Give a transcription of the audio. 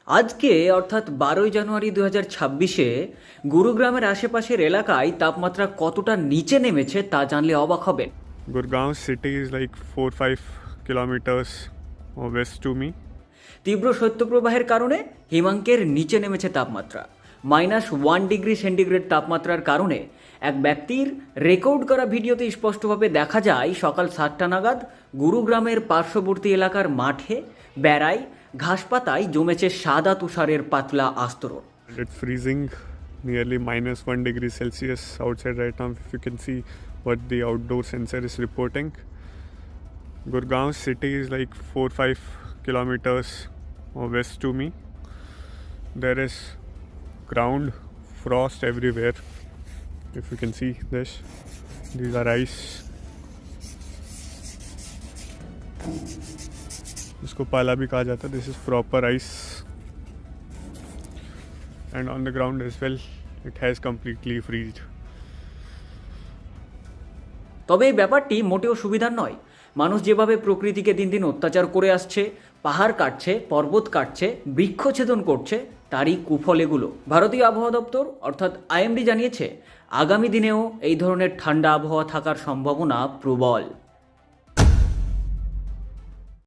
আজকে অর্থাৎ 12ই জানুয়ারি 2026-এ গুরুগ্রামের আশেপাশের এলাকায় তাপমাত্রা কতটা নিচে নেমেছে তা জানলে অবাক হবেন। Gurgaon city is like 4-5 kilometers west to me. তীব্র শৈত্যপ্রবাহের কারণে হিমাঙ্কের নিচে নেমেছে তাপমাত্রা। -1 ডিগ্রি সেন্টিগ্রেড তাপমাত্রার কারণে এক ব্যক্তির রেকর্ড করা ভিডিওতে স্পষ্টভাবে দেখা যায় সকাল 7টা নাগাদ গুরুগ্রামের পার্শ্ববর্তী এলাকার মাঠে বেড়ায় ঘাসপাতায় জমেছে সাদা তুষারের পাতলা আস্তরণ। It's freezing nearly -1 degree Celsius outside right now. If you can see what the outdoor sensor is reporting. Gurgaon city is like 4-5 kilometers west to me. There is ground frost everywhere. If you can see this, these are ice. इसको पाला भी कहा जाता है. This is proper ice, and on the ground as well it has completely freezed. তবে এই ব্যাপারটি মোটেও সুবিধার নয়। মানুষ যেভাবে প্রকৃতিকে দিন দিন অত্যাচার করে আসছে, পাহাড় কাটছে, পর্বত কাটছে, বৃক্ষছেদন করছে, তারই কুফল এগুলো। ভারতীয় আবহাওয়া দপ্তর অর্থাৎ আইএমডি জানিয়েছে আগামী দিনেও এই ধরনের ঠান্ডা আবহাওয়া থাকার সম্ভাবনা প্রবল।